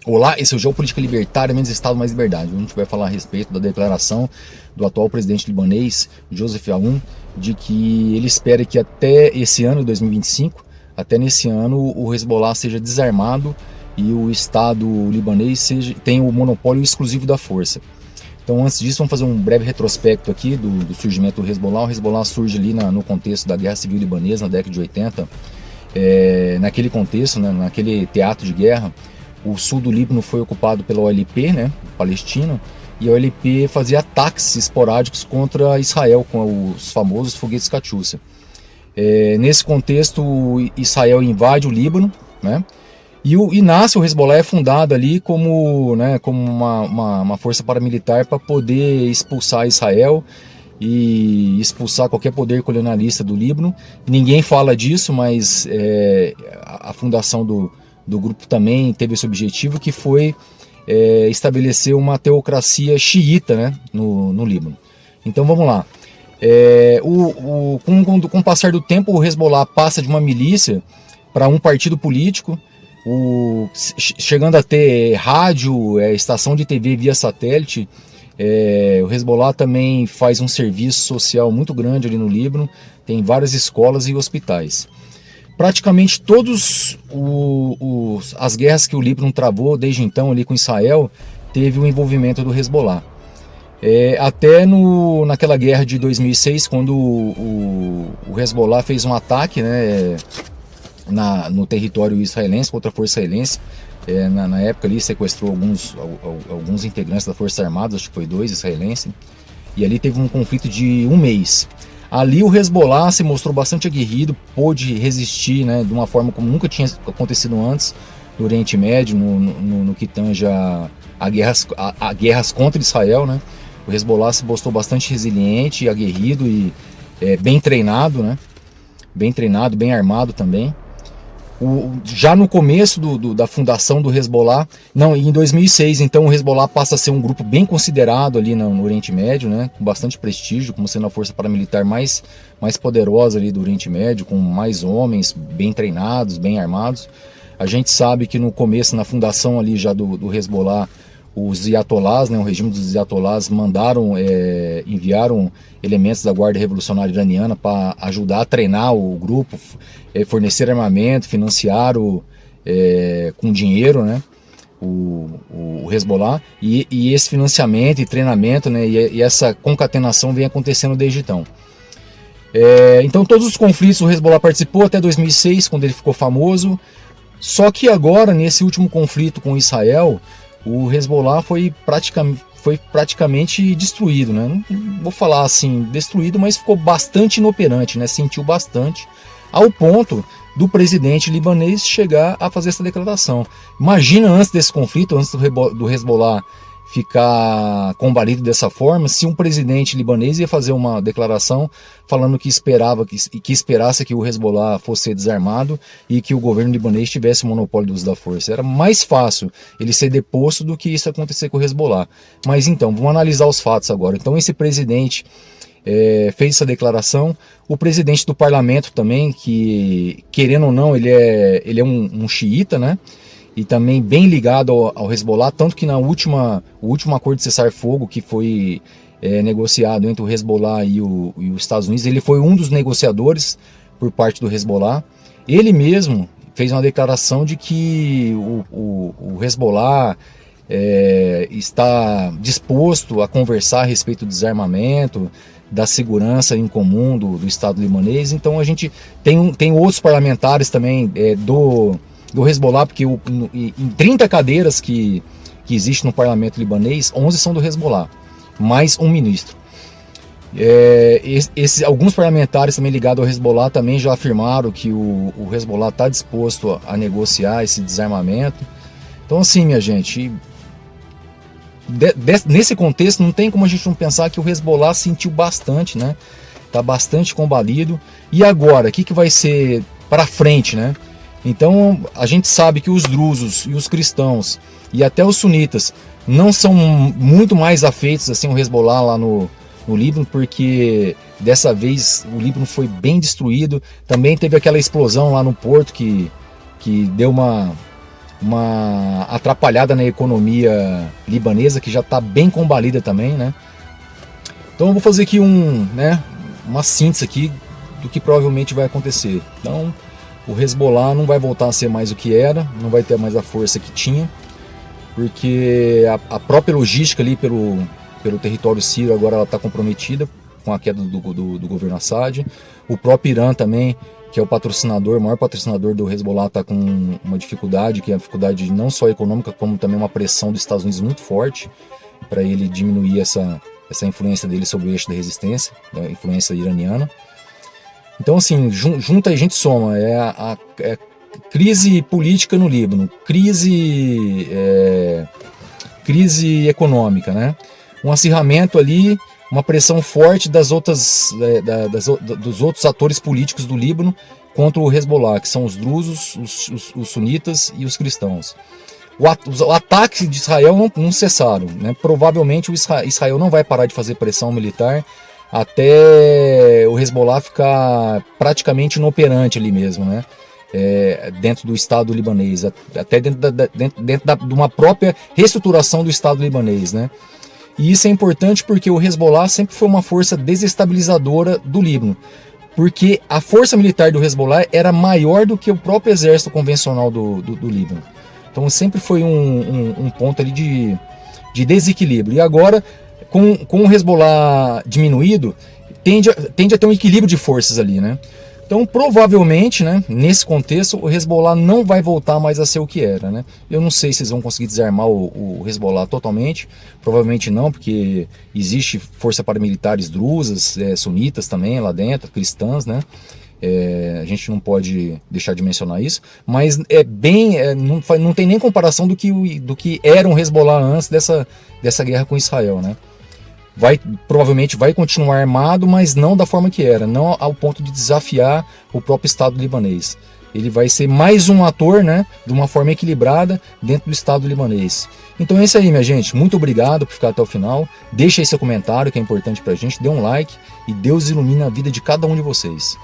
Olá, esse é o Geopolítica Libertária, menos Estado, mais liberdade. A gente vai falar a respeito da declaração do atual presidente libanês, Joseph Aoun, de que ele espera que até esse ano, 2025, até nesse ano, o Hezbollah seja desarmado e o Estado libanês tenha o monopólio exclusivo da força. Então, antes disso, vamos fazer um breve retrospecto aqui do surgimento do Hezbollah. O Hezbollah surge ali no contexto da Guerra Civil Libanesa, na década de 80. Naquele contexto, né, naquele teatro de guerra, o sul do Líbano foi ocupado pela OLP, né, palestina, e a OLP fazia ataques esporádicos contra Israel, com os famosos foguetes Katyusha. Nesse contexto, Israel invade o Líbano, né, e nasce o Hezbollah, é fundado ali como uma força paramilitar para poder expulsar Israel e expulsar qualquer poder colonialista do Líbano. Ninguém fala disso, mas a fundação do grupo também teve esse objetivo, que foi estabelecer uma teocracia xiita, né, no Líbano. Então vamos lá. Com o passar do tempo, o Hezbollah passa de uma milícia para um partido político, chegando a ter rádio, estação de TV via satélite. O Hezbollah também faz um serviço social muito grande ali no Líbano, tem várias escolas e hospitais. Praticamente todas as guerras que o Líbano travou desde então ali com Israel teve o envolvimento do Hezbollah. Até naquela guerra de 2006, quando o Hezbollah fez um ataque, né, no território israelense contra a força israelense. Na época ali sequestrou alguns integrantes da Força Armada, acho que foi 2 israelenses, e ali teve um conflito de 1 mês. Ali o Hezbollah se mostrou bastante aguerrido, pôde resistir, né, de uma forma como nunca tinha acontecido antes no Oriente Médio, no que tange a guerras contra Israel, né. O Hezbollah se mostrou bastante resiliente, aguerrido e bem treinado, né, bem armado também. Já no começo da fundação do Hezbollah, em 2006, então o Hezbollah passa a ser um grupo bem considerado ali no Oriente Médio, né, com bastante prestígio, como sendo a força paramilitar mais poderosa ali do Oriente Médio, com mais homens bem treinados, bem armados. A gente sabe que no começo, na fundação ali já do Hezbollah, os Iatolás, né, o regime dos Iatolás, enviaram elementos da Guarda Revolucionária Iraniana para ajudar a treinar o grupo, fornecer armamento, financiar com dinheiro, né, o Hezbollah, e esse financiamento e treinamento, né, e essa concatenação vem acontecendo desde então. Então todos os conflitos o Hezbollah participou até 2006, quando ele ficou famoso. Só que agora, nesse último conflito com Israel, o Hezbollah foi praticamente destruído, né? Não vou falar assim destruído, mas ficou bastante inoperante, né? Sentiu bastante, ao ponto do presidente libanês chegar a fazer essa declaração. Imagina, antes desse conflito, antes do Hezbollah ficar combalido dessa forma, se um presidente libanês ia fazer uma declaração falando que esperasse que o Hezbollah fosse desarmado e que o governo libanês tivesse o monopólio do uso da força. Era mais fácil ele ser deposto do que isso acontecer com o Hezbollah. Mas então, vamos analisar os fatos agora. Então esse presidente fez essa declaração. O presidente do parlamento também, que querendo ou não, ele é um xiita, né? E também bem ligado ao Hezbollah, tanto que o último acordo de cessar-fogo que foi negociado entre o Hezbollah e os Estados Unidos, ele foi um dos negociadores por parte do Hezbollah. Ele mesmo fez uma declaração de que o Hezbollah está disposto a conversar a respeito do desarmamento, da segurança em comum do Estado libanês. Então a gente tem outros parlamentares também do Hezbollah, porque em 30 cadeiras que existe no parlamento libanês, 11 são do Hezbollah, mais um ministro. Alguns parlamentares também ligados ao Hezbollah também já afirmaram que o Hezbollah está disposto a negociar esse desarmamento. Então assim, minha gente, nesse contexto não tem como a gente não pensar que o Hezbollah sentiu bastante, né? Está bastante combalido. E agora, o que vai ser para frente, né? Então a gente sabe que os drusos e os cristãos e até os sunitas não são muito mais afeitos assim ao Hezbollah lá no Líbano, porque dessa vez o Líbano foi bem destruído. Também teve aquela explosão lá no porto que deu uma atrapalhada na economia libanesa, que já está bem combalida também, né? Então eu vou fazer aqui uma síntese aqui do que provavelmente vai acontecer. Então o Hezbollah não vai voltar a ser mais o que era, não vai ter mais a força que tinha, porque a própria logística ali pelo território sírio agora ela está comprometida com a queda do governo Assad. O próprio Irã também, que é o maior patrocinador do Hezbollah, está com uma dificuldade, que é a dificuldade não só econômica, como também uma pressão dos Estados Unidos muito forte para ele diminuir essa influência dele sobre o eixo da resistência, da influência iraniana. Então, assim, junta a gente soma, a crise política no Líbano, crise econômica, né? Um acirramento ali, uma pressão forte dos outros atores políticos do Líbano contra o Hezbollah, que são os drusos, os sunitas e os cristãos. Os ataques de Israel não cessaram, né? Provavelmente Israel não vai parar de fazer pressão militar até o Hezbollah ficar praticamente inoperante ali mesmo, né? Dentro do Estado libanês, até dentro de uma própria reestruturação do Estado libanês, né? E isso é importante porque o Hezbollah sempre foi uma força desestabilizadora do Líbano, porque a força militar do Hezbollah era maior do que o próprio exército convencional do Líbano. Então sempre foi um ponto ali de desequilíbrio. E agora, com o Hezbollah diminuído, tende a ter um equilíbrio de forças ali, né? Então, provavelmente, né, nesse contexto, o Hezbollah não vai voltar mais a ser o que era, né? Eu não sei se eles vão conseguir desarmar o Hezbollah totalmente, provavelmente não, porque existe força paramilitares drusas, sunitas também lá dentro, cristãs, né? A gente não pode deixar de mencionar isso, mas não tem nem comparação do que era um Hezbollah antes dessa guerra com Israel, né? Provavelmente vai continuar armado, mas não da forma que era, não ao ponto de desafiar o próprio Estado libanês. Ele vai ser mais um ator, né, de uma forma equilibrada dentro do Estado libanês. Então é isso aí, minha gente. Muito obrigado por ficar até o final. Deixa aí seu comentário, que é importante pra gente. Dê um like e Deus ilumine a vida de cada um de vocês.